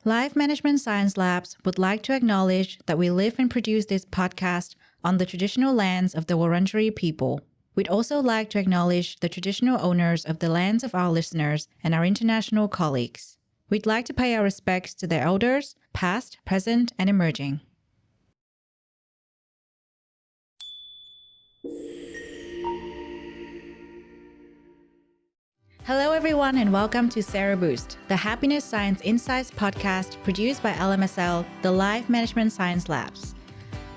Life Management Science Labs would like to acknowledge that we live and produce this podcast on the traditional lands of the Wurundjeri people. We'd also like to acknowledge the traditional owners of the lands of our listeners and our international colleagues. We'd like to pay our respects to their elders, past, present, and emerging. Hello, everyone, and welcome to Sero Boost, the Happiness Science Insights podcast produced by LMSL, the Life Management Science Labs.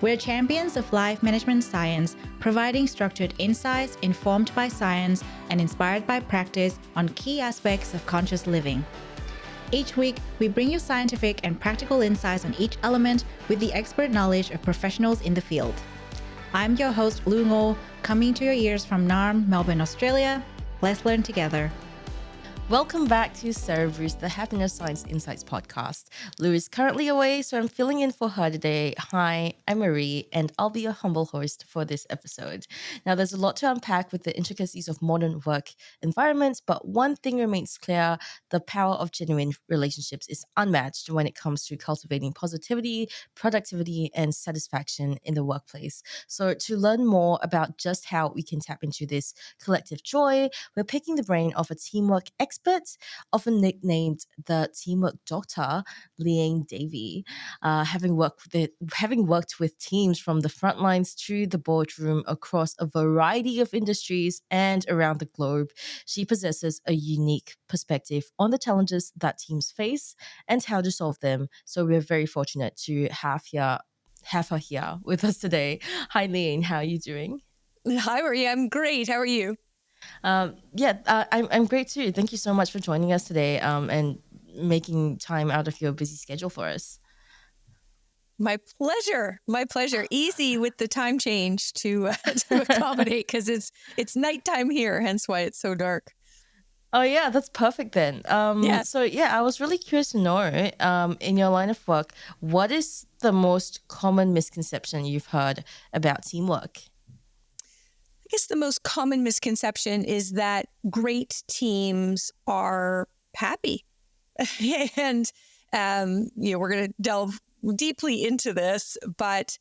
We're champions of life management science, providing structured insights informed by science and inspired by practice on key aspects of conscious living. Each week, we bring you scientific and practical insights on each element with the expert knowledge of professionals in the field. I'm your host, Lu Ngo, coming to your ears from Naarm, Melbourne, Australia. Let's learn together. Welcome back to Sero Boost, the Happiness Science Insights podcast. Lou is currently away, so I'm filling in for her today. Hi, I'm Marie, and I'll be your humble host for this episode. Now, there's a lot to unpack with the intricacies of modern work environments, but one thing remains clear: the power of genuine relationships is unmatched when it comes to cultivating positivity, productivity, and satisfaction in the workplace. So to learn more about just how we can tap into this collective joy, we're picking the brain of a teamwork expert, often nicknamed the teamwork doctor, Liane Davey. Having worked with teams from the frontlines to the boardroom across a variety of industries and around the globe, she possesses a unique perspective on the challenges that teams face and how to solve them. So we're very fortunate to have her here with us today. Hi, Liane. How are you doing? Hi, Marie. I'm great. How are you? I'm great too. Thank you so much for joining us today and making time out of your busy schedule for us. My pleasure. My pleasure. Easy with the time change to accommodate because it's nighttime here, hence why it's so dark. Oh yeah, that's perfect then. I was really curious to know, in your line of work, what is the most common misconception you've heard about teamwork? I guess the most common misconception is that great teams are happy. And, we're going to delve deeply into this, but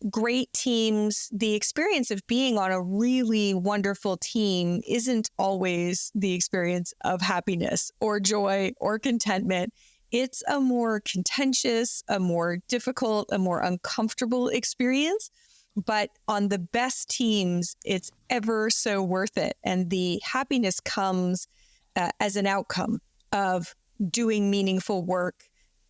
great teams, the experience of being on a really wonderful team isn't always the experience of happiness or joy or contentment. It's a more contentious, a more difficult, a more uncomfortable experience. But on the best teams, it's ever so worth it. And the happiness comes as an outcome of doing meaningful work,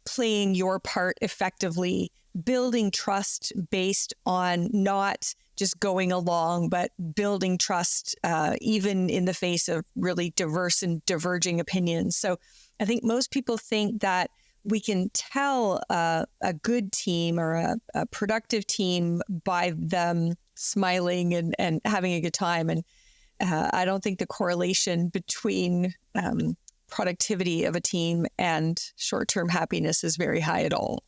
playing your part effectively, building trust based on not just going along, but building trust even in the face of really diverse and diverging opinions. So I think most people think that we can tell a good team or a productive team by them smiling and having a good time. And I don't think the correlation between productivity of a team and short-term happiness is very high at all.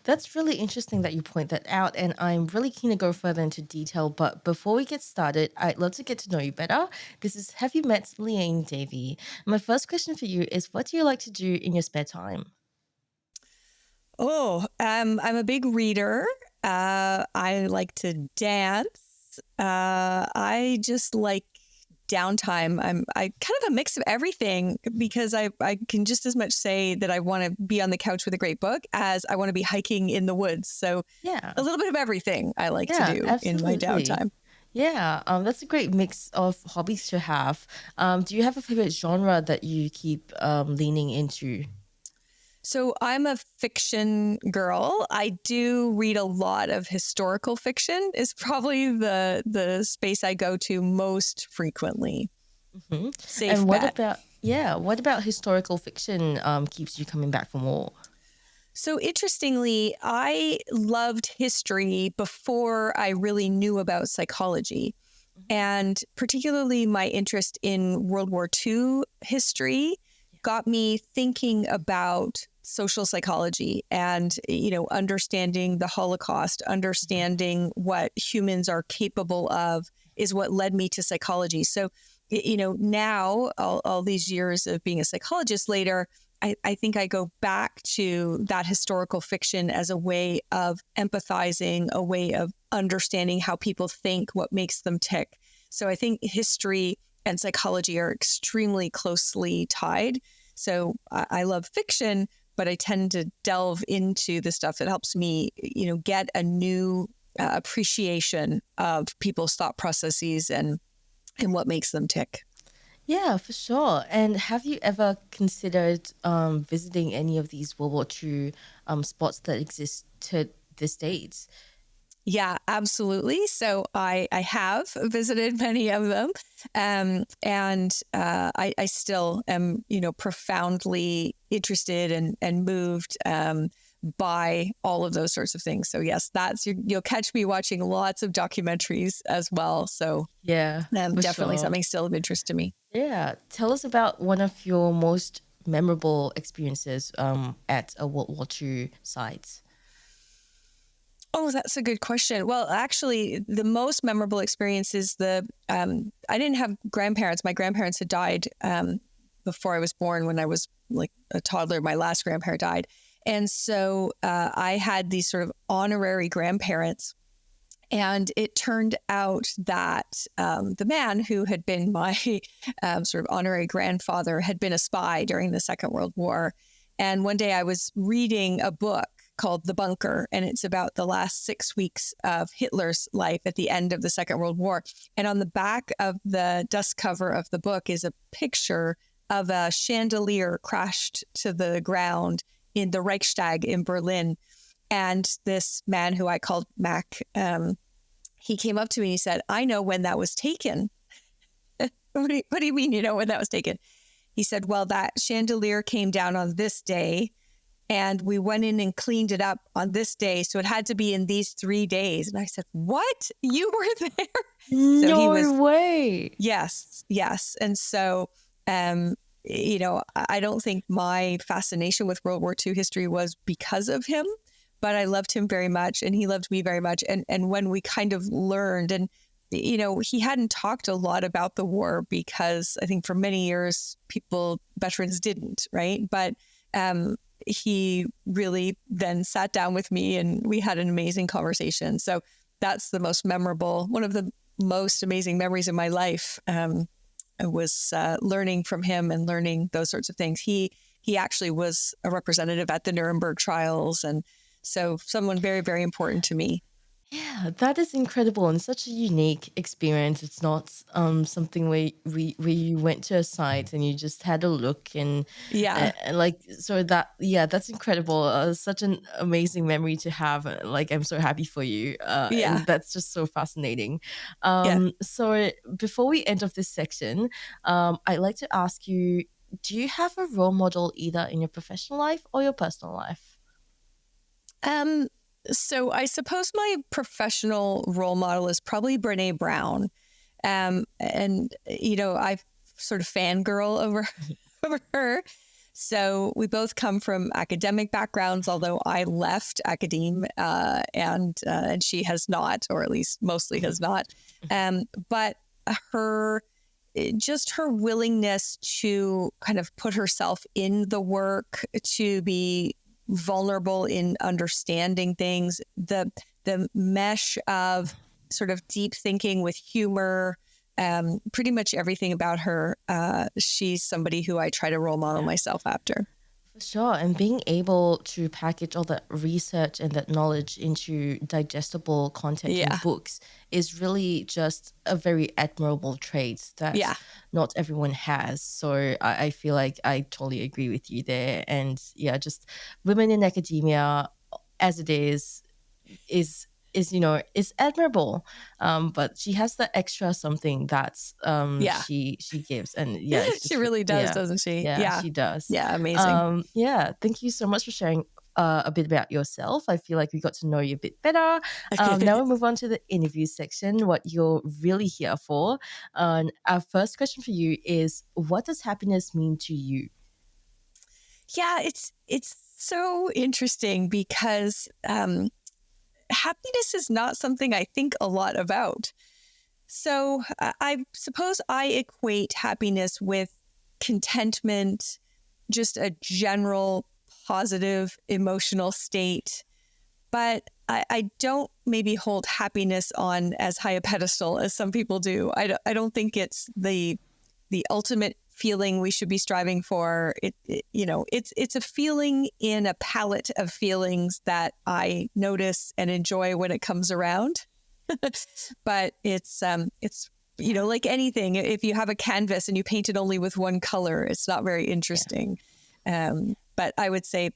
That's really interesting that you point that out, and I'm really keen to go further into detail. But before we get started, I'd love to get to know you better. This is Have You Met Liane Davey? My first question for you is, what do you like to do in your spare time? I'm a big reader. I like to dance. I just like downtime. I kind of a mix of everything because I can just as much say that I want to be on the couch with a great book as I want to be hiking in the woods. So a little bit of everything I like to do absolutely. in my downtime. Yeah, that's a great mix of hobbies to have. Do you have a favorite genre that you keep leaning into? So I'm a fiction girl. I do read a lot of historical fiction. Is probably the space I go to most frequently. Mm-hmm. Safe and bet. What about historical fiction keeps you coming back for more? So interestingly, I loved history before I really knew about psychology. And particularly my interest in World War II history got me thinking about social psychology and, understanding the Holocaust, understanding what humans are capable of is what led me to psychology. So, now all these years of being a psychologist later, I think I go back to that historical fiction as a way of empathizing, a way of understanding how people think, what makes them tick. So I think history and psychology are extremely closely tied. So I love fiction, but I tend to delve into the stuff that helps me, get a new appreciation of people's thought processes and what makes them tick. Yeah, for sure. And have you ever considered visiting any of these World War II spots that exist to this date? Yeah, absolutely. So I have visited many of them, and I still am, profoundly interested and moved by all of those sorts of things. So yes, you'll catch me watching lots of documentaries as well. So Yeah, for definitely sure. something still of interest to me. Yeah. Tell us about one of your most memorable experiences at a World War II site. Oh, that's a good question. Well, actually, the most memorable experience is I didn't have grandparents. My grandparents had died before I was born. When I was like a toddler, my last grandparent died. And so I had these sort of honorary grandparents. And it turned out that the man who had been my sort of honorary grandfather had been a spy during the Second World War. And one day I was reading a book called The Bunker, and it's about the last 6 weeks of Hitler's life at the end of the Second World War. And on the back of the dust cover of the book is a picture of a chandelier crashed to the ground in the Reichstag in Berlin. And this man who I called Mac, he came up to me and he said, "I know when that was taken." What do you mean you know when that was taken? He said, "Well, that chandelier came down on this day, and we went in and cleaned it up on this day. So it had to be in these 3 days." And I said, "What? You were there?" No way. Yes. And so, I don't think my fascination with World War II history was because of him, but I loved him very much and he loved me very much. And when we kind of learned, and, he hadn't talked a lot about the war because I think for many years, veterans didn't, right? But he really then sat down with me and we had an amazing conversation. So that's one of the most amazing memories of my life. Was learning from him and learning those sorts of things. He actually was a representative at the Nuremberg trials. And so someone very, very important to me. Yeah, that is incredible and such a unique experience. It's not something where you went to a site and you just had a look and Yeah. that's incredible. Such an amazing memory to have. Like I'm so happy for you. Yeah. And that's just so fascinating. Yeah. So before we end off this section, I'd like to ask you, do you have a role model either in your professional life or your personal life? So I suppose my professional role model is probably Brene Brown. And, I sort of fangirl over her. So we both come from academic backgrounds, although I left academe and she has not, or at least mostly has not. But her willingness to kind of put herself in the work, to be vulnerable in understanding things, the mesh of sort of deep thinking with humor, pretty much everything about her. She's somebody who I try to role model myself after. For sure. And being able to package all that research and that knowledge into digestible content in books is really just a very admirable trait that not everyone has. So I feel like I totally agree with you there. And just women in academia as it is admirable, but she has the extra something that's she gives, and she really does, doesn't she? Yeah, she does. Yeah, amazing. Thank you so much for sharing a bit about yourself. I feel like we got to know you a bit better. Now we'll move on to the interview section, what you're really here for. Our first question for you is, what does happiness mean to you? Yeah, it's so interesting because happiness is not something I think a lot about. So I suppose I equate happiness with contentment just a general positive emotional state. But I don't maybe hold happiness on as high a pedestal as some people do. I don't think it's the ultimate feeling we should be striving for. It's a feeling in a palette of feelings that I notice and enjoy when it comes around. But it's like anything. If you have a canvas and you paint it only with one color, it's not very interesting. Yeah. But I would say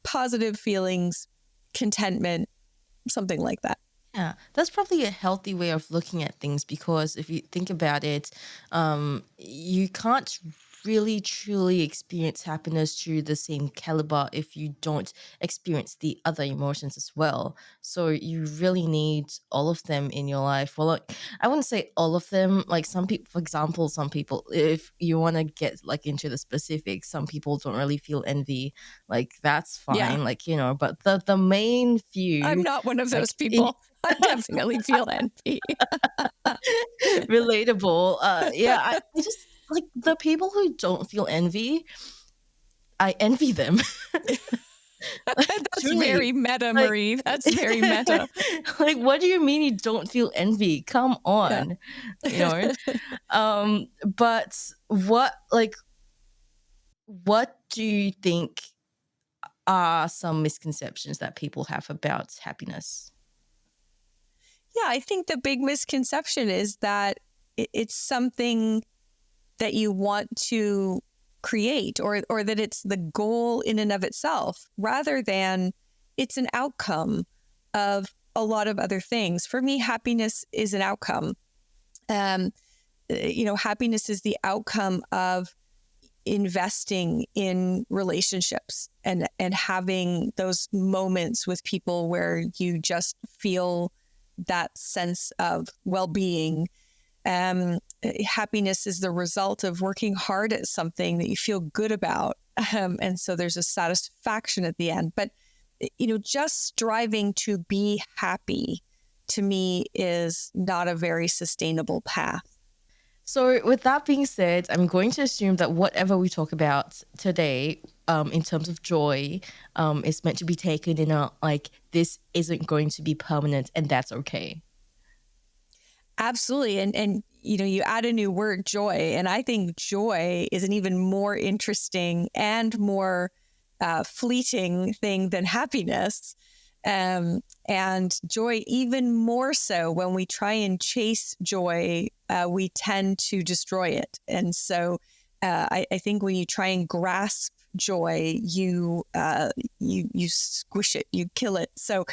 positive feelings, contentment, something like that. Yeah, that's probably a healthy way of looking at things, because if you think about it, you can't really truly experience happiness to the same caliber if you don't experience the other emotions as well. So you really need all of them in your life. Well, like, I wouldn't say all of them. Like some people, for example, some people, if you want to get like into the specifics, some people don't really feel envy. Like that's fine. Yeah. Like, but the main few. I'm not one of those people. I definitely feel envy. Relatable. I just like the people who don't feel envy. I envy them. That's Truly. very meta, Marie. That's very meta. Like, what do you mean you don't feel envy? Come on, But what do you think are some misconceptions that people have about happiness? Yeah, I think the big misconception is that it's something that you want to create or that it's the goal in and of itself, rather than it's an outcome of a lot of other things. For me, happiness is an outcome. Happiness is the outcome of investing in relationships and having those moments with people where you just feel that sense of well-being. Happiness is the result of working hard at something that you feel good about. And so there's a satisfaction at the end. But, just striving to be happy, to me, is not a very sustainable path. So with that being said, I'm going to assume that whatever we talk about today, in terms of joy, is meant to be taken in a, like, this isn't going to be permanent and that's okay. Absolutely. And you add a new word, joy. And I think joy is an even more interesting and more fleeting thing than happiness. And joy, even more so when we try and chase joy, we tend to destroy it. And so I think when you try and grasp joy, you squish it, you kill it. So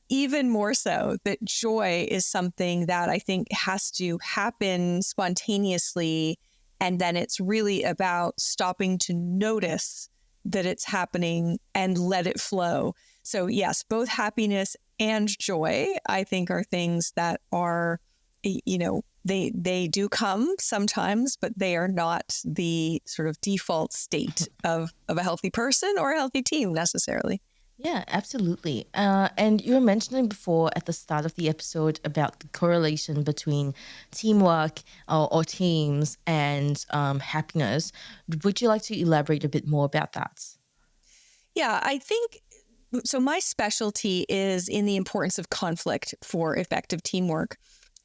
even more so, that joy is something that I think has to happen spontaneously. And then it's really about stopping to notice that it's happening and let it flow. So yes, both happiness and joy, I think, are things that are, they do come sometimes, but they are not the sort of default state of a healthy person or a healthy team necessarily. Yeah, absolutely. And you were mentioning before at the start of the episode about the correlation between teamwork or teams and happiness. Would you like to elaborate a bit more about that? Yeah, I think so. My specialty is in the importance of conflict for effective teamwork.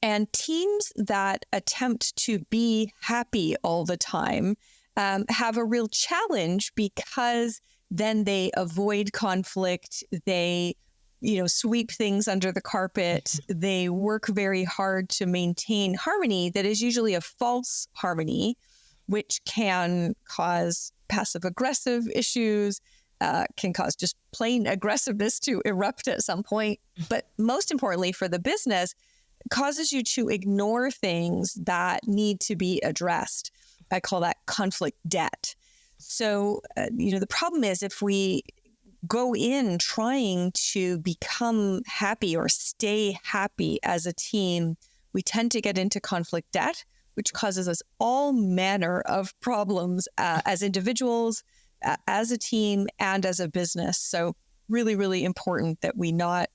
And teams that attempt to be happy all the time have a real challenge, because then they avoid conflict. They, sweep things under the carpet. They work very hard to maintain harmony that is usually a false harmony, which can cause passive aggressive issues, can cause just plain aggressiveness to erupt at some point. But most importantly for the business, causes you to ignore things that need to be addressed. I call that conflict debt. So, the problem is if we go in trying to become happy or stay happy as a team, we tend to get into conflict debt, which causes us all manner of problems as individuals, as a team, and as a business. So really, really important that we not,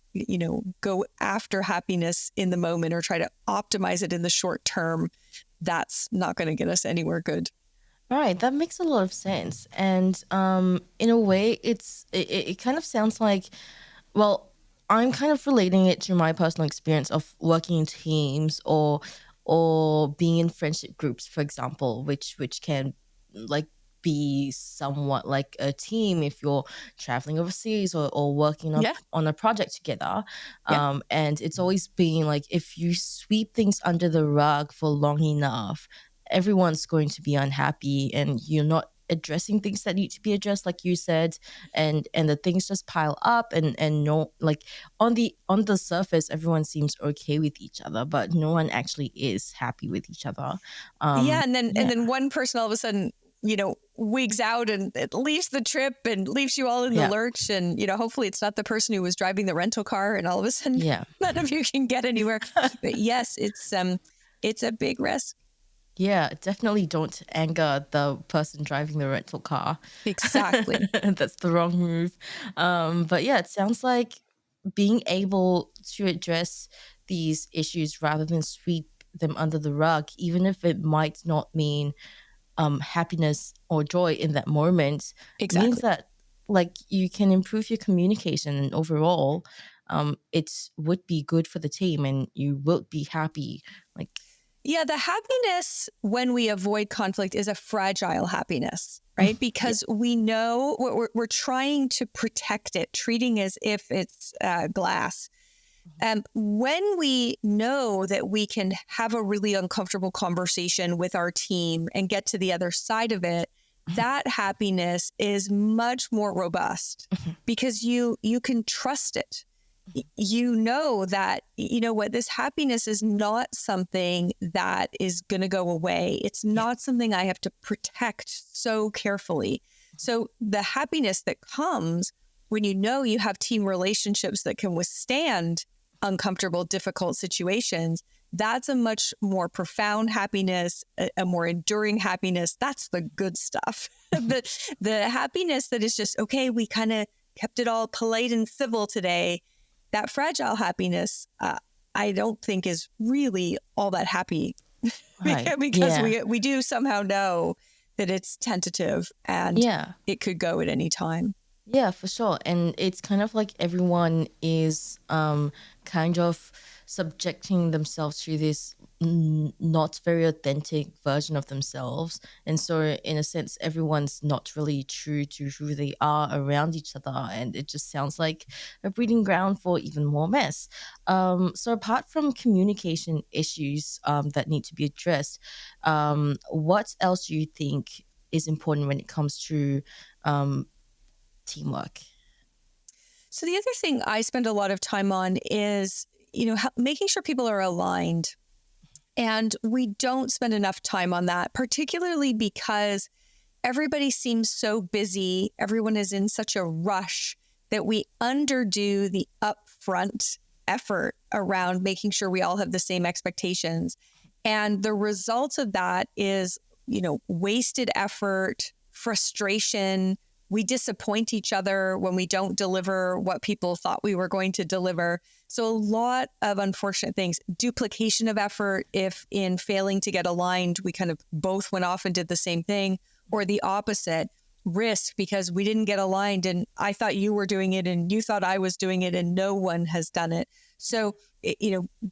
go after happiness in the moment or try to optimize it in the short term. That's not going to get us anywhere good. Right, that makes a lot of sense. And in a way, it kind of sounds like, well, I'm kind of relating it to my personal experience of working in teams or being in friendship groups, for example, which can like be somewhat like a team if you're traveling overseas or working Yeah. on a project together. Yeah. And it's always been like if you sweep things under the rug for long enough, everyone's going to be unhappy and you're not addressing things that need to be addressed, like you said, and the things just pile up, and no, like on the surface everyone seems okay with each other, but no one actually is happy with each other. Yeah. And then, Yeah. one person all of a sudden, wigs out and it leaves the trip and leaves you all in the Yeah. lurch. And, hopefully it's not the person who was driving the rental car and all of a sudden Yeah. none of you can get anywhere. But yes, it's a big risk. Yeah, definitely don't anger the person driving the rental car. Exactly. That's the wrong move. But yeah, it sounds like being able to address these issues rather than sweep them under the rug, even if it might not mean happiness or joy in that moment, means Exactly. that like you can improve your communication, and overall, it would be good for the team and you will be happy. Like, Yeah, the happiness when we avoid conflict is a fragile happiness, right? yeah. Because we know we're trying to protect it, treating as if it's glass. When we know that we can have a really uncomfortable conversation with our team and get to the other side of it, that happiness is much more robust because you can trust it. You know that, what, this happiness is not something that is going to go away. It's not something I have to protect so carefully. So the happiness that comes when you have team relationships that can withstand uncomfortable, difficult situations, that's a much more profound happiness, a more enduring happiness. That's the good stuff. The happiness that is just, okay, we kind of kept it all polite and civil today. That fragile happiness, I don't think is really all that happy Right. because Yeah. we do somehow know that it's tentative and Yeah. it could go at any time. Yeah, for sure. And it's kind of like everyone is kind of subjecting themselves to this not very authentic version of themselves. And so in a sense, everyone's not really true to who they are around each other. And it just sounds like a breeding ground for even more mess. So apart from communication issues that need to be addressed, what else do you think is important when it comes to teamwork? So the other thing I spend a lot of time on is, making sure people are aligned. And we don't spend enough time on that, particularly because everybody seems so busy. Everyone is in such a rush that we underdo the upfront effort around making sure we all have the same expectations. And the result of that is, wasted effort, frustration. We disappoint each other when we don't deliver what people thought we were going to deliver. So a lot of unfortunate things, duplication of effort. If in failing to get aligned, we kind of both went off and did the same thing, or the opposite, risk because we didn't get aligned and I thought you were doing it and you thought I was doing it and no one has done it. So,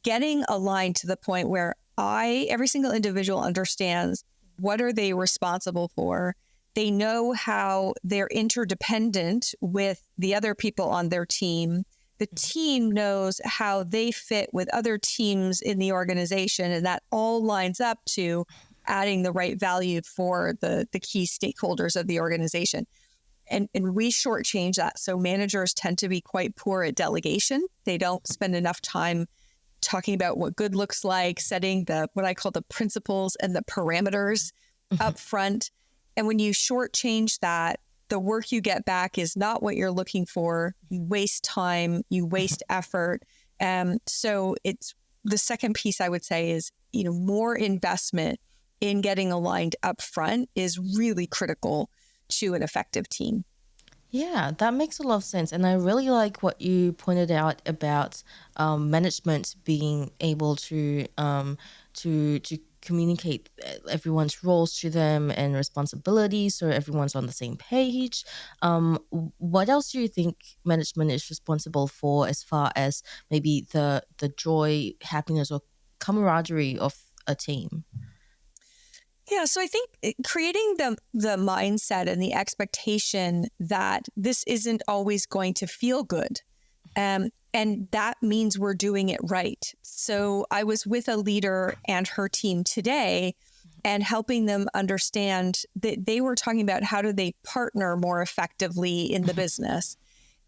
getting aligned to the point where every single individual understands what are they responsible for. They know how they're interdependent with the other people on their team. The team knows how they fit with other teams in the organization, and that all lines up to adding the right value for the key stakeholders of the organization. And we shortchange that. So managers tend to be quite poor at delegation. They don't spend enough time talking about what good looks like, setting what I call the principles and the parameters up front. And when you shortchange that, the work you get back is not what you're looking for. You waste time, you waste effort. So it's the second piece I would say is, more investment in getting aligned up front is really critical to an effective team. Yeah, that makes a lot of sense. And I really like what you pointed out about management being able to communicate everyone's roles to them and responsibilities so everyone's on the same page. What else do you think management is responsible for as far as maybe the joy, happiness, or camaraderie of a team? Yeah, so I think creating the mindset and the expectation that this isn't always going to feel good. And that means we're doing it right. So I was with a leader and her team today and helping them understand that they were talking about how do they partner more effectively in the business.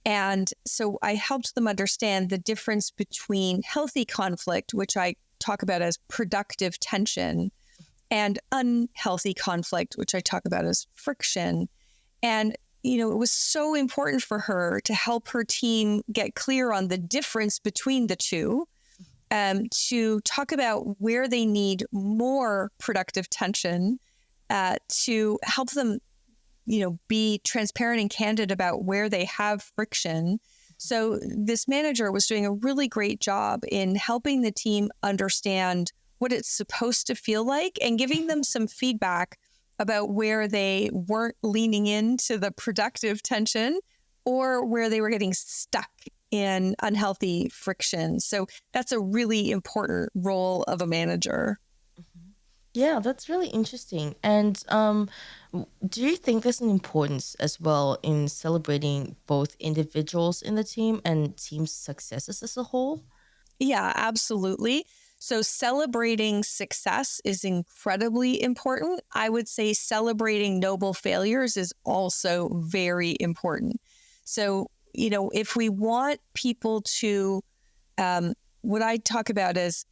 And so I helped them understand the difference between healthy conflict, which I talk about as productive tension, and unhealthy conflict, which I talk about as friction. And it was so important for her to help her team get clear on the difference between the two, to talk about where they need more productive tension, to help them, be transparent and candid about where they have friction. So this manager was doing a really great job in helping the team understand what it's supposed to feel like and giving them some feedback about where they weren't leaning into the productive tension or where they were getting stuck in unhealthy friction. So that's a really important role of a manager. Yeah, that's really interesting. And do you think there's an importance as well in celebrating both individuals in the team and team's successes as a whole? Yeah, absolutely. So celebrating success is incredibly important. I would say celebrating noble failures is also very important. So, if we want people to, what I talk about is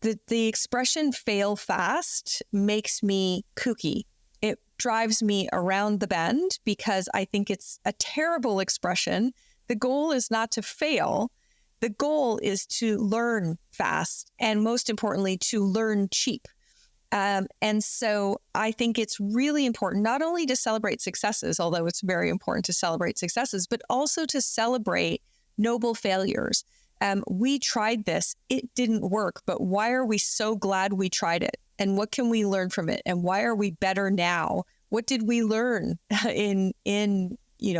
the expression fail fast makes me kooky. It drives me around the bend because I think it's a terrible expression. The goal is not to fail. The goal is to learn fast and, most importantly, to learn cheap. And so I think it's really important not only to celebrate successes, although it's very important to celebrate successes, but also to celebrate noble failures. We tried this. It didn't work, but why are we so glad we tried it? And what can we learn from it? And why are we better now? What did we learn in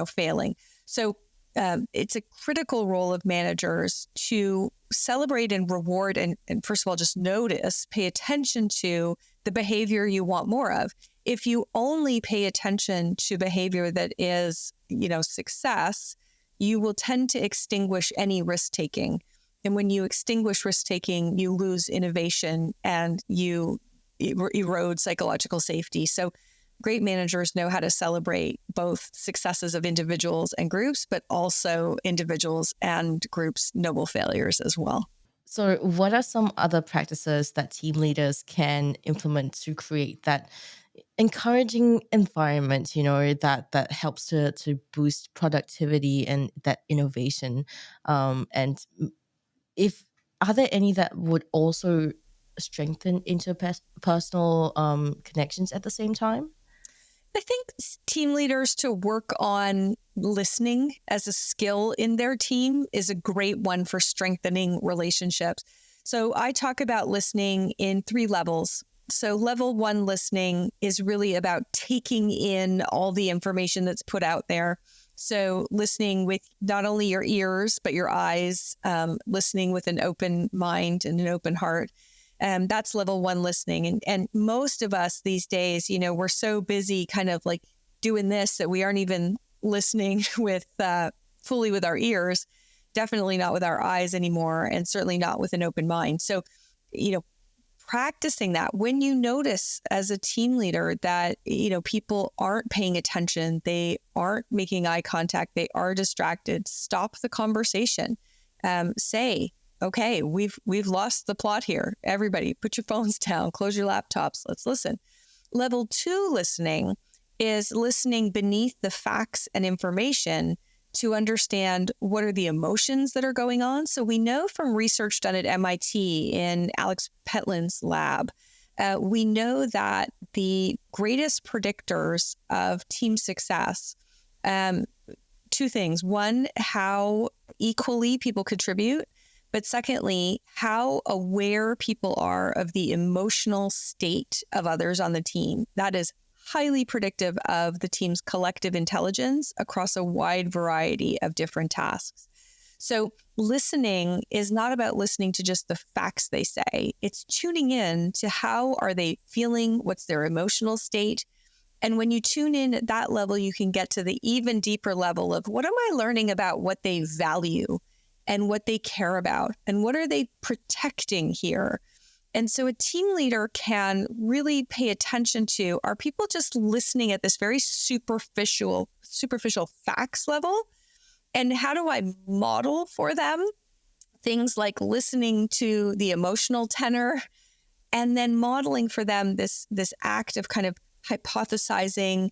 failing? So it's a critical role of managers to celebrate and reward and first of all, just notice, pay attention to the behavior you want more of. If you only pay attention to behavior that is, success, you will tend to extinguish any risk-taking. And when you extinguish risk-taking, you lose innovation and you erode psychological safety. So great managers know how to celebrate both successes of individuals and groups, but also individuals and groups' noble failures as well. So what are some other practices that team leaders can implement to create that encouraging environment, that helps to boost productivity and that innovation? And if are there any that would also strengthen interpersonal connections at the same time? I think team leaders to work on listening as a skill in their team is a great one for strengthening relationships. So I talk about listening in 3 levels. So level 1 listening is really about taking in all the information that's put out there. So listening with not only your ears, but your eyes, listening with an open mind and an open heart. That's level 1 listening. And most of us these days, we're so busy kind of like doing this that we aren't even listening with fully with our ears, definitely not with our eyes anymore, and certainly not with an open mind. So, practicing that when you notice as a team leader that, people aren't paying attention, they aren't making eye contact, they are distracted, stop the conversation. Say, okay, we've lost the plot here. Everybody, put your phones down, close your laptops, let's listen. Level 2 listening is listening beneath the facts and information to understand what are the emotions that are going on. So we know from research done at MIT in Alex Petlin's lab, we know that the greatest predictors of team success, 2 things. 1, how equally people contribute. But secondly, how aware people are of the emotional state of others on the team. That is highly predictive of the team's collective intelligence across a wide variety of different tasks. So listening is not about listening to just the facts they say. It's tuning in to how are they feeling, what's their emotional state. And when you tune in at that level, you can get to the even deeper level of what am I learning about what they value and what they care about and what are they protecting here. And so a team leader can really pay attention to, are people just listening at this very superficial facts level? And how do I model for them things like listening to the emotional tenor and then modeling for them this act of kind of hypothesizing,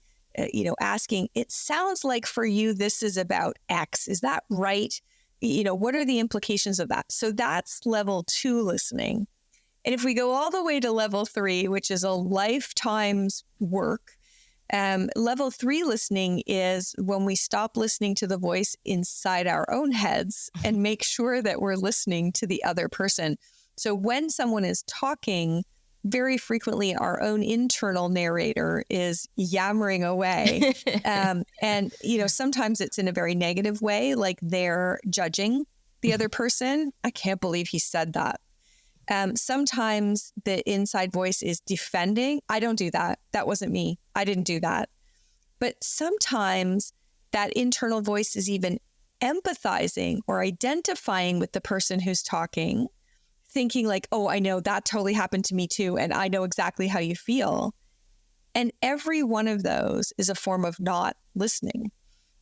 asking, it sounds like for you, this is about X. Is that right? What are the implications of that? So that's level 2 listening. And if we go all the way to level 3, which is a lifetime's work, level 3 listening is when we stop listening to the voice inside our own heads and make sure that we're listening to the other person. So when someone is talking, very frequently our own internal narrator is yammering away. And, sometimes it's in a very negative way, like they're judging the other person. I can't believe he said that. Sometimes the inside voice is defending. I don't do that. That wasn't me. I didn't do that. But sometimes that internal voice is even empathizing or identifying with the person who's talking, thinking like, oh, I know that totally happened to me too. And I know exactly how you feel. And every one of those is a form of not listening.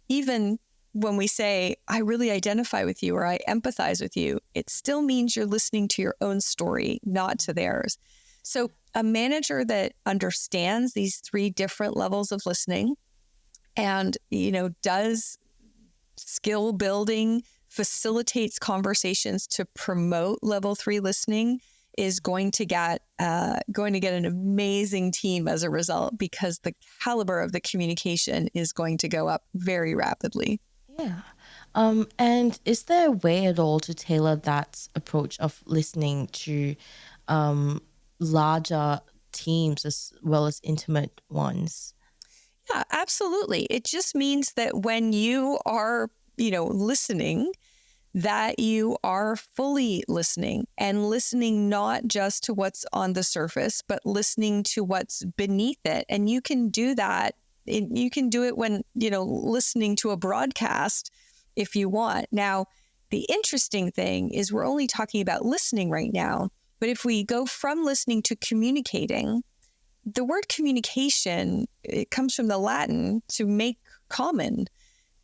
Even when we say, I really identify with you or I empathize with you, it still means you're listening to your own story, not to theirs. So a manager that understands these 3 different levels of listening and, does skill building, facilitates conversations to promote level 3 listening is going to get an amazing team as a result, because the caliber of the communication is going to go up very rapidly. Yeah. And is there a way at all to tailor that approach of listening to larger teams as well as intimate ones? Yeah, absolutely. It just means that when you are, listening, that you are fully listening and listening not just to what's on the surface, but listening to what's beneath it. And you can do that. You can do it when, listening to a broadcast if you want. Now, the interesting thing is we're only talking about listening right now. But if we go from listening to communicating, the word communication, it comes from the Latin to make common.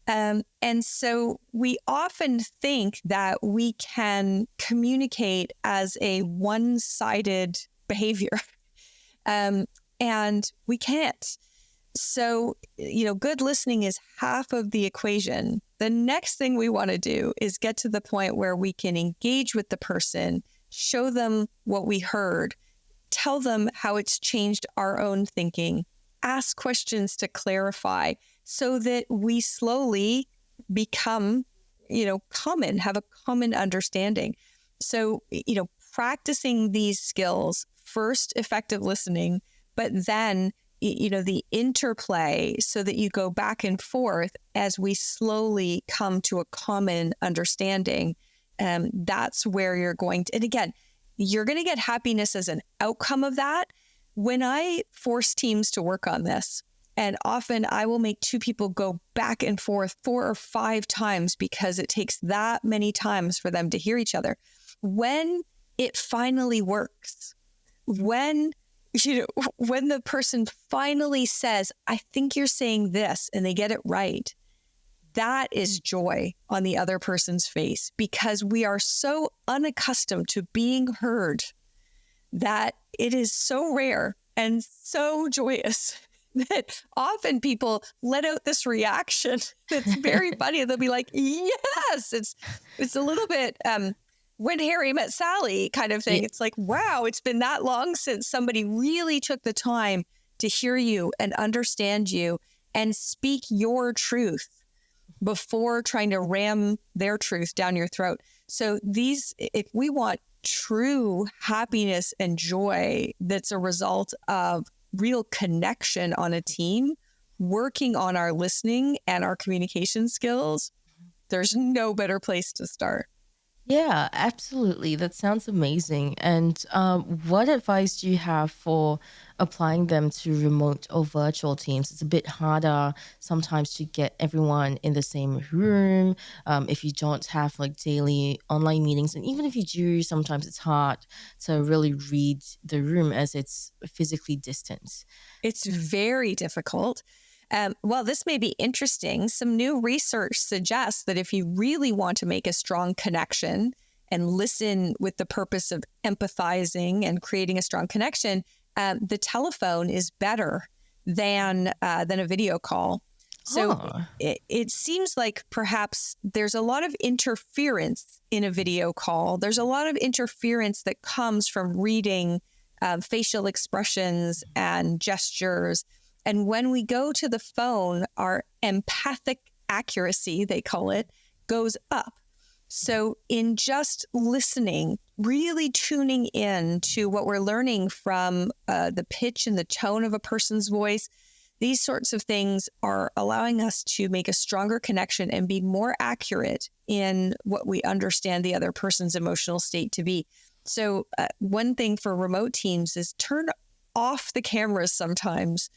And so we often think that we can communicate as a one-sided behavior, and we can't. So, good listening is half of the equation. The next thing we want to do is get to the point where we can engage with the person, show them what we heard, tell them how it's changed our own thinking, ask questions to clarify so that we slowly become, common, have a common understanding. So, practicing these skills, first effective listening, but then the interplay so that you go back and forth as we slowly come to a common understanding. That's where you're going to, and again, you're going to get happiness as an outcome of that. When I force teams to work on this, and often I will make 2 people go back and forth 4 or 5 times because it takes that many times for them to hear each other. When it finally works, when the person finally says, I think you're saying this, and they get it right, that is joy on the other person's face, because we are so unaccustomed to being heard that it is so rare and so joyous that often people let out this reaction that's very funny. They'll be like, yes, it's a little bit When Harry Met Sally kind of thing. It's like, wow, it's been that long since somebody really took the time to hear you and understand you and speak your truth. before trying to ram their truth down your throat. So if we want true happiness and joy that's a result of real connection on a team, working on our listening and our communication skills, there's no better place to start. Yeah, absolutely. That sounds amazing. And what advice do you have for applying them to remote or virtual teams? It's a bit harder sometimes to get everyone in the same room if you don't have like daily online meetings. And even if you do, sometimes it's hard to really read the room as it's physically distant. It's very difficult. Well, this may be interesting. Some new research suggests that if you really want to make a strong connection and listen with the purpose of empathizing and creating a strong connection, the telephone is better than a video call. So it seems like perhaps there's a lot of interference in a video call. There's a lot of interference that comes from reading facial expressions and gestures. And when we go to the phone, our empathic accuracy, they call it, goes up. So in just listening, really tuning in to what we're learning from the pitch and the tone of a person's voice, these sorts of things are allowing us to make a stronger connection and be more accurate in what we understand the other person's emotional state to be. So one thing for remote teams is turn off the cameras sometimes,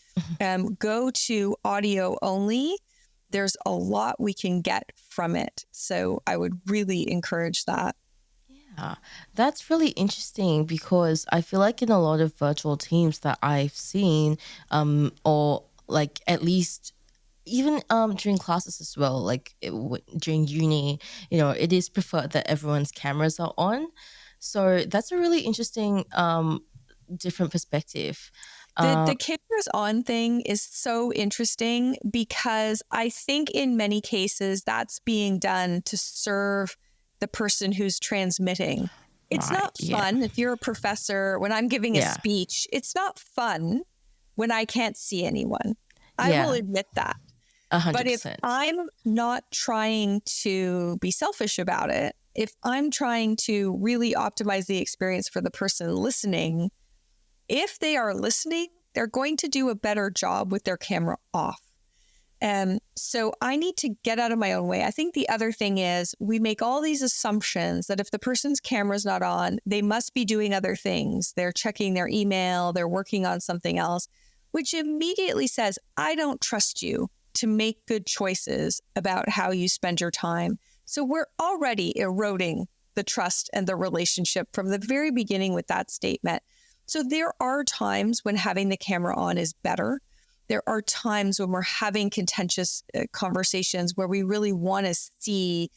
go to audio only. There's a lot we can get from it. So I would really encourage that. Yeah, that's really interesting because I feel like in a lot of virtual teams that I've seen, or like at least even during classes as well, like during uni, it is preferred that everyone's cameras are on. So that's a really interesting different perspective. The cameras on thing is so interesting because I think in many cases that's being done to serve the person who's transmitting. It's not fun if you're a professor, when I'm giving a speech, it's not fun when I can't see anyone. I will admit that. 100%. But if I'm not trying to be selfish about it, if I'm trying to really optimize the experience for the person listening, if they are listening, they're going to do a better job with their camera off. So I need to get out of my own way. I think the other thing is we make all these assumptions that if the person's camera's not on, they must be doing other things. They're checking their email, they're working on something else, which immediately says, I don't trust you to make good choices about how you spend your time. So we're already eroding the trust and the relationship from the very beginning with that statement. So there are times when having the camera on is better. There are times when we're having contentious conversations where we really want to see,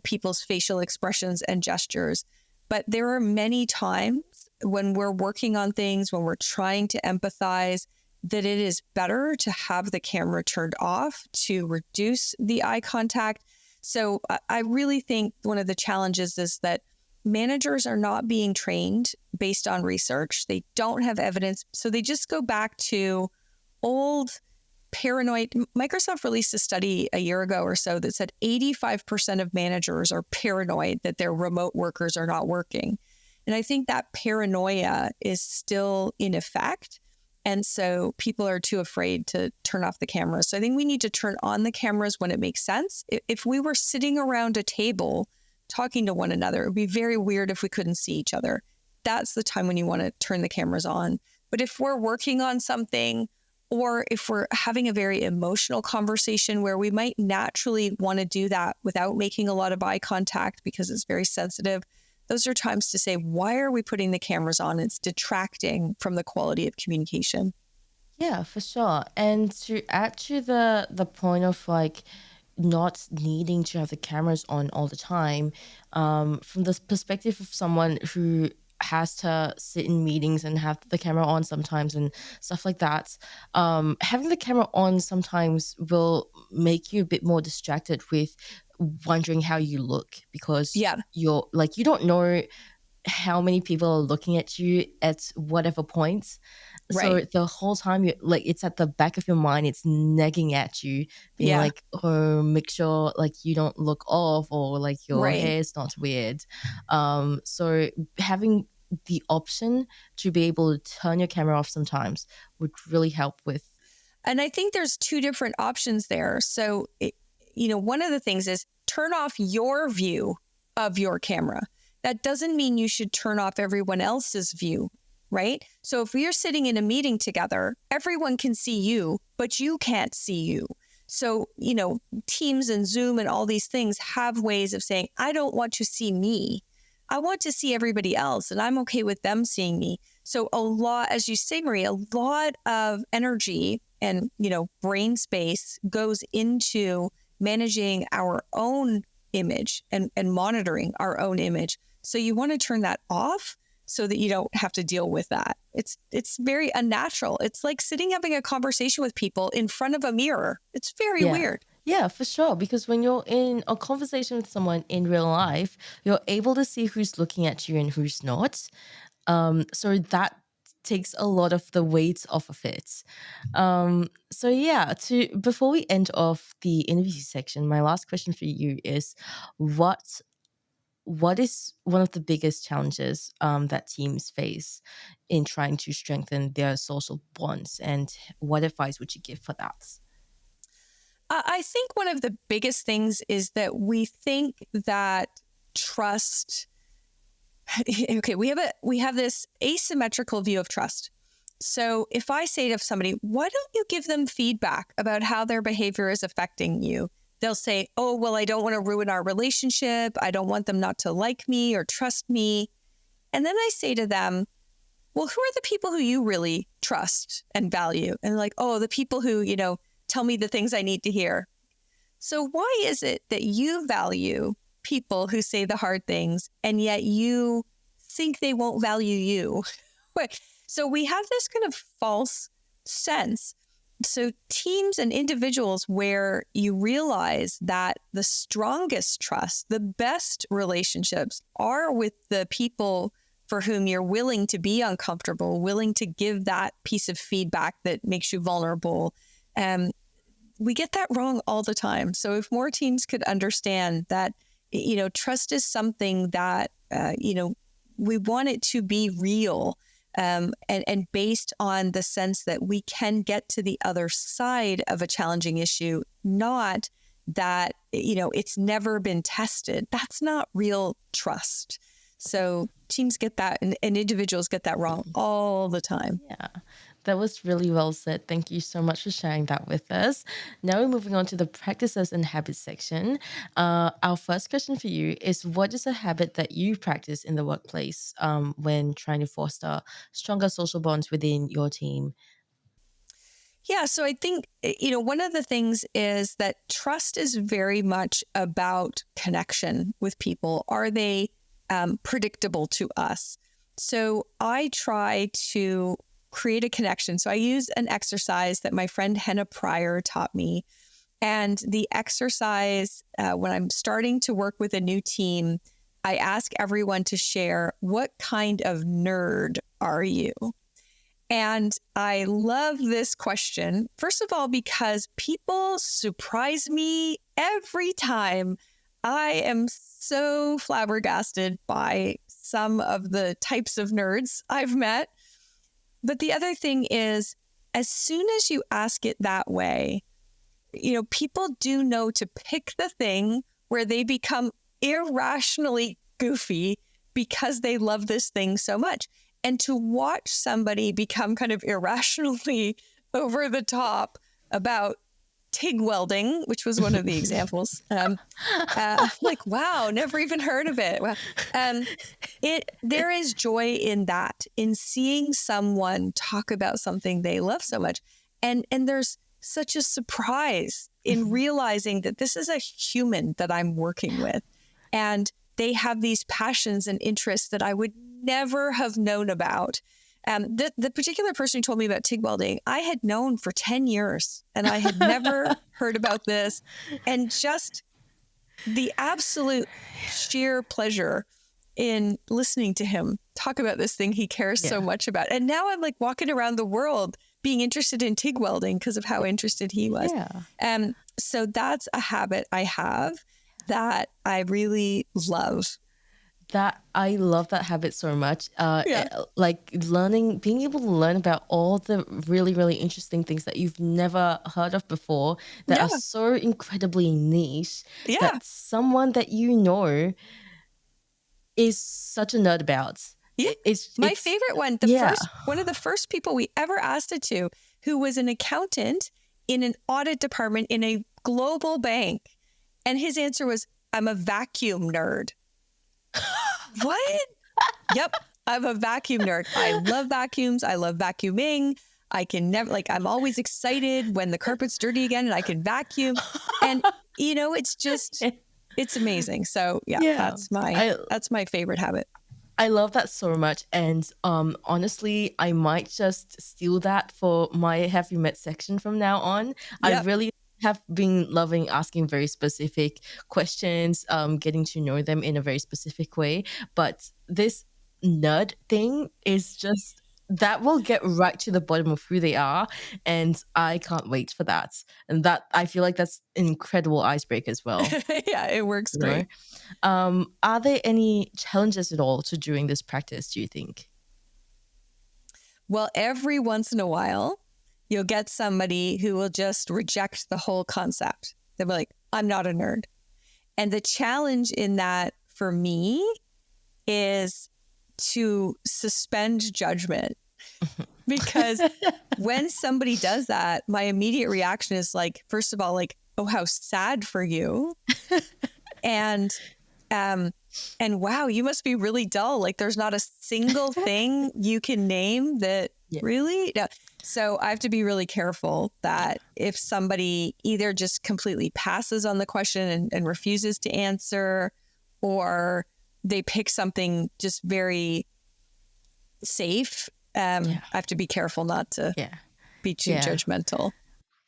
people's facial expressions and gestures. But there are many times when we're working on things, when we're trying to empathize, that it is better to have the camera turned off to reduce the eye contact. So I really think one of the challenges is that managers are not being trained based on research. They don't have evidence. So they just go back to old paranoid. Microsoft released a study a year ago or so that said 85% of managers are paranoid that their remote workers are not working. And I think that paranoia is still in effect. And so people are too afraid to turn off the cameras. So I think we need to turn on the cameras when it makes sense. If we were sitting around a table talking to one another, it would be very weird if we couldn't see each other. That's the time when you want to turn the cameras on. But if we're working on something, or if we're having a very emotional conversation where we might naturally want to do that without making a lot of eye contact because it's very sensitive, those are times to say, why are we putting the cameras on? It's detracting from the quality of communication. Yeah, for sure. And to add to the point of like not needing to have the cameras on all the time, from the perspective of someone who has to sit in meetings and have the camera on sometimes and stuff like that, having the camera on sometimes will make you a bit more distracted with wondering how you look because you're like, you don't know how many people are looking at you at whatever point. So Right. the whole time you like, it's at the back of your mind, it's nagging at you, being Yeah. like, oh, make sure like you don't look off, or like your Right. hair is not weird. So having the option to be able to turn your camera off sometimes would really help with. And I think there's two different options there. So, one of the things is turn off your view of your camera. That doesn't mean you should turn off everyone else's view, right? So if we're sitting in a meeting together, everyone can see you, but you can't see you. So, Teams and Zoom and all these things have ways of saying, I don't want to see me. I want to see everybody else, and I'm okay with them seeing me. So a lot, as you say, Marie, a lot of energy and, brain space goes into managing our own image and monitoring our own image. So you want to turn that off so that you don't have to deal with that. It's very unnatural. It's like sitting having a conversation with people in front of a mirror. It's very weird. Yeah, for sure. Because when you're in a conversation with someone in real life, you're able to see who's looking at you and who's not. So that takes a lot of the weight off of it. So yeah, before we end off the interview section, my last question for you is, what is one of the biggest challenges that teams face in trying to strengthen their social bonds, and what advice would you give for that? I think one of the biggest things is that we think that trust. Okay, we have this asymmetrical view of trust. So if I say to somebody, why don't you give them feedback about how their behavior is affecting you? They'll say, oh, well, I don't want to ruin our relationship. I don't want them not to like me or trust me. And then I say to them, well, who are the people who you really trust and value? And like, oh, the people who, tell me the things I need to hear. So why is it that you value people who say the hard things, and yet you think they won't value you? So we have this kind of false sense. So teams and individuals where you realize that the strongest trust, the best relationships are with the people for whom you're willing to be uncomfortable, willing to give that piece of feedback that makes you vulnerable. We get that wrong all the time. So if more teams could understand that, trust is something that, we want it to be real, and based on the sense that we can get to the other side of a challenging issue, not that, it's never been tested. That's not real trust. So teams get that, and individuals get that wrong all the time. Yeah, that was really well said. Thank you so much for sharing that with us. Now we're moving on to the practices and habits section. Our first question for you is, what is a habit that you practice in the workplace when trying to foster stronger social bonds within your team? Yeah, so I think, one of the things is that trust is very much about connection with people. Are they predictable to us? So I try to create a connection. So I use an exercise that my friend Henna Pryor taught me. And the exercise, when I'm starting to work with a new team, I ask everyone to share, what kind of nerd are you? And I love this question, first of all, because people surprise me every time. I am so flabbergasted by some of the types of nerds I've met. But the other thing is, as soon as you ask it that way, people do know to pick the thing where they become irrationally goofy because they love this thing so much. And to watch somebody become kind of irrationally over the top about TIG welding, which was one of the examples. Like, wow, never even heard of it. Wow. There is joy in that, in seeing someone talk about something they love so much. And there's such a surprise in realizing that this is a human that I'm working with. And they have these passions and interests that I would never have known about. The particular person who told me about TIG welding, I had known for 10 years and I had never heard about this. And just the absolute sheer pleasure in listening to him talk about this thing he cares so much about. And now I'm like walking around the world being interested in TIG welding because of how interested he was. So that's a habit I have that I really love. That I love that habit so much. Like being able to learn about all the really, really interesting things that you've never heard of before that are so incredibly niche that someone that you know is such a nerd about. It's my favorite one. One of the first people we ever asked it to, who was an accountant in an audit department in a global bank. And his answer was, I'm a vacuum nerd. What? Yep. I'm a vacuum nerd. I love vacuums. I love vacuuming. I can never, I'm always excited when the carpet's dirty again and I can vacuum. And, it's just, it's amazing. So that's my favorite habit. I love that so much. And honestly, I might just steal that for my Have You Met section from now on. Yep. I really have been loving asking very specific questions, getting to know them in a very specific way. But this nerd thing is just, that will get right to the bottom of who they are. And I can't wait for that. And that, I feel like that's an incredible icebreaker as well. It works great. Are there any challenges at all to doing this practice, do you think? Well, every once in a while, you'll get somebody who will just reject the whole concept. They'll be like, I'm not a nerd. And the challenge in that for me is to suspend judgment. Because when somebody does that, my immediate reaction is first of all, oh, how sad for you. And wow, you must be really dull. There's not a single thing you can name that really. No. So I have to be really careful that if somebody either just completely passes on the question and refuses to answer, or they pick something just very safe, I have to be careful not to be too judgmental.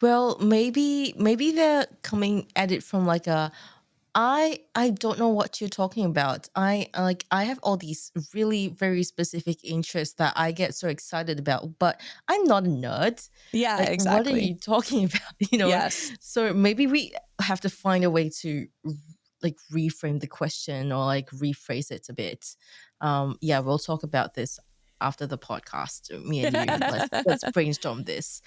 Well, maybe they're coming at it from I don't know what you're talking about. I have all these really very specific interests that I get so excited about, but I'm not a nerd. Yeah, exactly. What are you talking about? Yes. So maybe we have to find a way to reframe the question or rephrase it a bit. We'll talk about this after the podcast, me and you. Let's brainstorm this.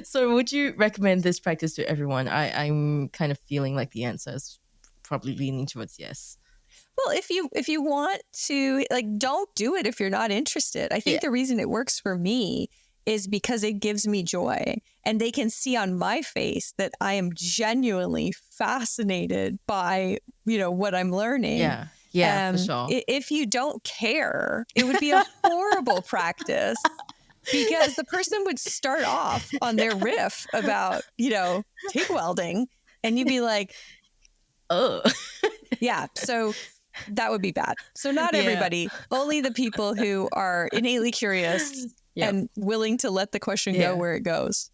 So would you recommend this practice to everyone? I'm kind of feeling like the answer is probably leaning towards yes. Well, if you want to, don't do it if you're not interested. I think the reason it works for me is because it gives me joy, and they can see on my face that I am genuinely fascinated by, what I'm learning. Yeah, for sure. If you don't care, it would be a horrible practice, because the person would start off on their riff about, TIG welding, and you'd be like, oh, yeah. So that would be bad. So not everybody, only the people who are innately curious and willing to let the question go where it goes.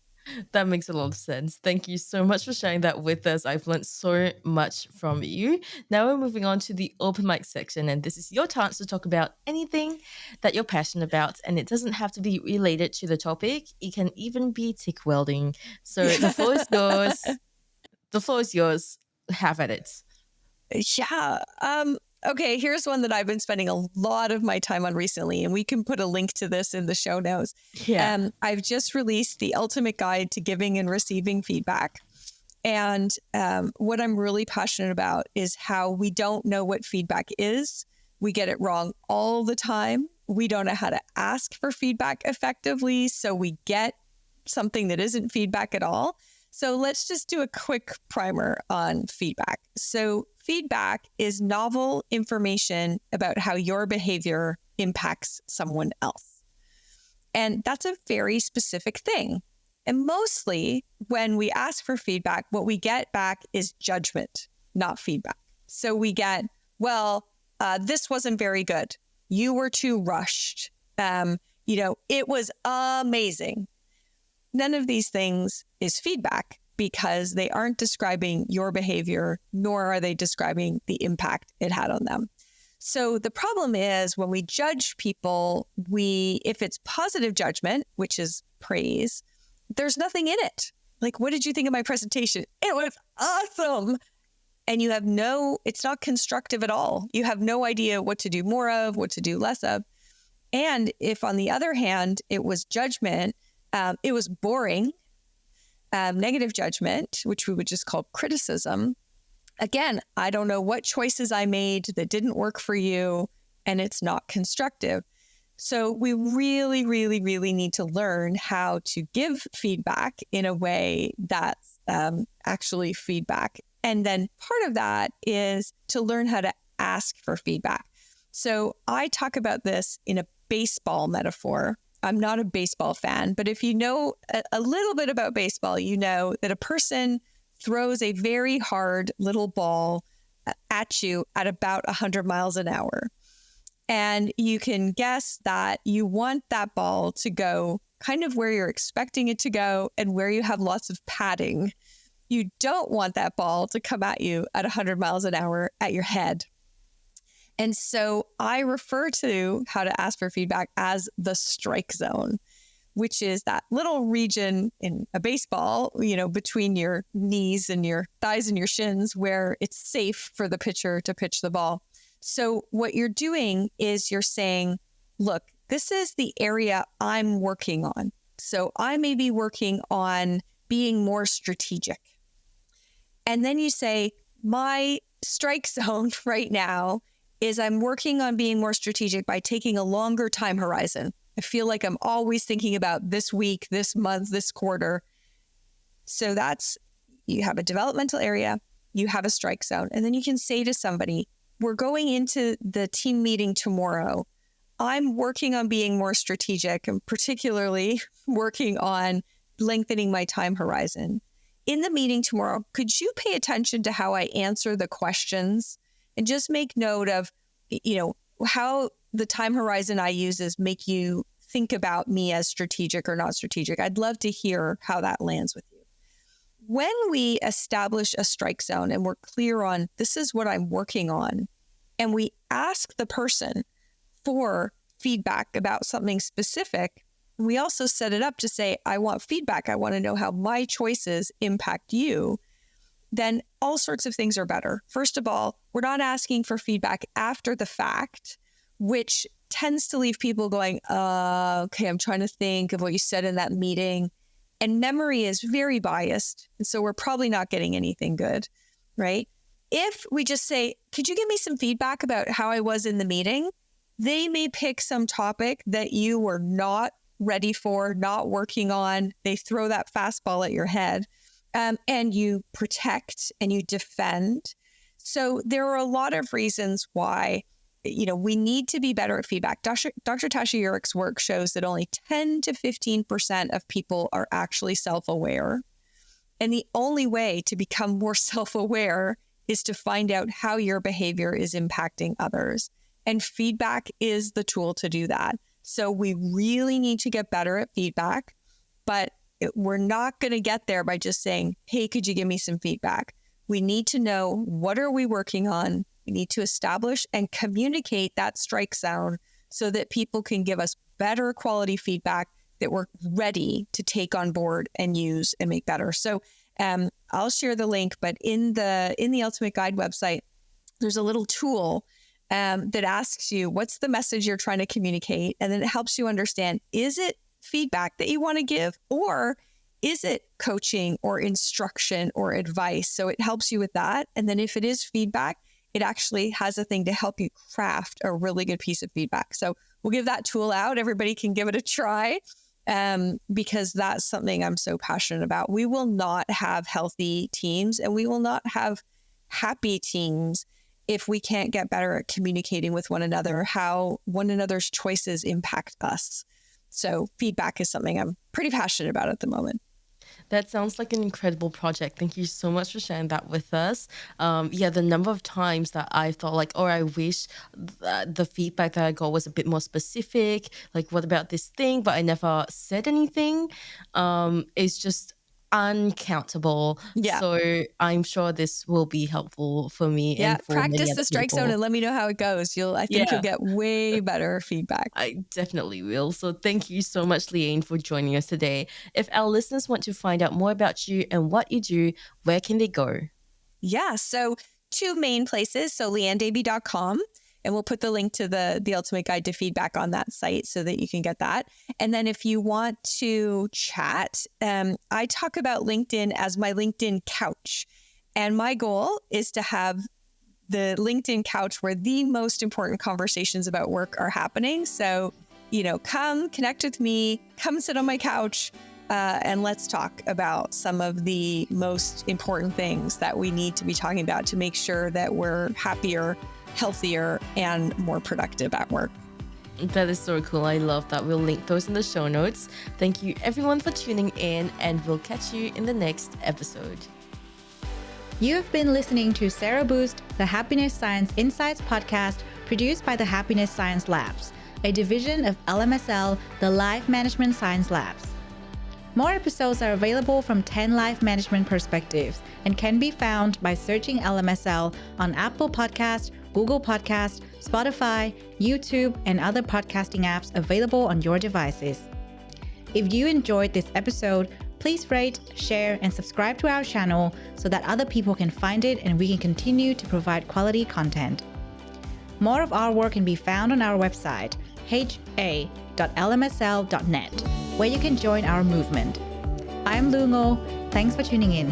That makes a lot of sense. Thank you so much for sharing that with us. I've learned so much from you. Now we're moving on to the open mic section, and this is your chance to talk about anything that you're passionate about, and it doesn't have to be related to the topic. It can even be TIG welding. So the floor is yours. The floor is yours. Have at it. Yeah. Okay, here's one that I've been spending a lot of my time on recently, and we can put a link to this in the show notes. Yeah. I've just released the ultimate guide to giving and receiving feedback. And what I'm really passionate about is how we don't know what feedback is. We get it wrong all the time. We don't know how to ask for feedback effectively, so we get something that isn't feedback at all. So let's just do a quick primer on feedback. So feedback is novel information about how your behavior impacts someone else. And that's a very specific thing. And mostly when we ask for feedback, what we get back is judgment, not feedback. So we get, this wasn't very good. You were too rushed. It was amazing. None of these things is feedback, because they aren't describing your behavior, nor are they describing the impact it had on them. So the problem is when we judge people, if it's positive judgment, which is praise, there's nothing in it. Like, what did you think of my presentation? It was awesome. And it's not constructive at all. You have no idea what to do more of, what to do less of. And if on the other hand, it was judgment, it was boring, negative judgment, which we would just call criticism. Again, I don't know what choices I made that didn't work for you, and it's not constructive. So we really, really, really need to learn how to give feedback in a way that's actually feedback. And then part of that is to learn how to ask for feedback. So I talk about this in a baseball metaphor. I'm not a baseball fan, but if you know a little bit about baseball, you know that a person throws a very hard little ball at you at about 100 miles an hour. And you can guess that you want that ball to go kind of where you're expecting it to go and where you have lots of padding. You don't want that ball to come at you at 100 miles an hour at your head. And so I refer to how to ask for feedback as the strike zone, which is that little region in a baseball, between your knees and your thighs and your shins, where it's safe for the pitcher to pitch the ball. So what you're doing is you're saying, look, this is the area I'm working on. So I may be working on being more strategic. And then you say, my strike zone right now is I'm working on being more strategic by taking a longer time horizon. I feel like I'm always thinking about this week, this month, this quarter. So you have a developmental area, you have a strike zone, and then you can say to somebody, we're going into the team meeting tomorrow. I'm working on being more strategic and particularly working on lengthening my time horizon. In the meeting tomorrow, could you pay attention to how I answer the questions and just make note of, how the time horizon I use is make you think about me as strategic or not strategic. I'd love to hear how that lands with you. When we establish a strike zone and we're clear on this is what I'm working on, and we ask the person for feedback about something specific, we also set it up to say, I want feedback. I want to know how my choices impact you. Then all sorts of things are better. First of all, we're not asking for feedback after the fact, which tends to leave people going, okay, I'm trying to think of what you said in that meeting. And memory is very biased. And so we're probably not getting anything good, right? If we just say, could you give me some feedback about how I was in the meeting? They may pick some topic that you were not ready for, not working on. They throw that fastball at your head. And you protect and you defend. So there are a lot of reasons why, we need to be better at feedback. Dr. Tasha Eurich's work shows that only 10 to 15% of people are actually self-aware. And the only way to become more self-aware is to find out how your behavior is impacting others. And feedback is the tool to do that. So we really need to get better at feedback, but we're not going to get there by just saying, hey, could you give me some feedback? We need to know, what are we working on? We need to establish and communicate that strike zone so that people can give us better quality feedback that we're ready to take on board and use and make better. So I'll share the link, but in the Ultimate Guide website, there's a little tool that asks you, what's the message you're trying to communicate? And then it helps you understand, is it feedback that you want to give, or is it coaching or instruction or advice? So it helps you with that. And then if it is feedback, it actually has a thing to help you craft a really good piece of feedback. So we'll give that tool out. Everybody can give it a try because that's something I'm so passionate about. We will not have healthy teams and we will not have happy teams if we can't get better at communicating with one another, how one another's choices impact us. So feedback is something I'm pretty passionate about at the moment. That sounds like an incredible project. Thank you so much for sharing that with us. The number of times that I thought like, I wish the feedback that I got was a bit more specific. Like, what about this thing? But I never said anything. It's just, uncountable. Yeah. So I'm sure this will be helpful for me Yeah. and for many Practice other the strike zone people. and let me know how it goes. I think you'll get way better feedback. I definitely will. So thank you so much, Liane, for joining us today. If our listeners want to find out more about you and what you do, where can they go? Yeah. So 2 main places. So lianedavey.com. And we'll put the link to the Ultimate Guide to Feedback on that site so that you can get that. And then if you want to chat, I talk about LinkedIn as my LinkedIn couch. And my goal is to have the LinkedIn couch where the most important conversations about work are happening. So, come connect with me, come sit on my couch, and let's talk about some of the most important things that we need to be talking about to make sure that we're happier, healthier, and more productive at work. That is so cool. I love that. We'll link those in the show notes. Thank you everyone for tuning in, and we'll catch you in the next episode. You have been listening to Sero Boost, the Happiness Science Insights podcast produced by the Happiness Science Labs, a division of LMSL, the Life Management Science Labs. More episodes are available from 10 life management perspectives and can be found by searching LMSL on Apple Podcasts, Google Podcasts, Spotify, YouTube, and other podcasting apps available on your devices. If you enjoyed this episode, please rate, share, and subscribe to our channel so that other people can find it and we can continue to provide quality content. More of our work can be found on our website, ha.lmsl.net, where you can join our movement. I'm Lu Ngo. Thanks for tuning in.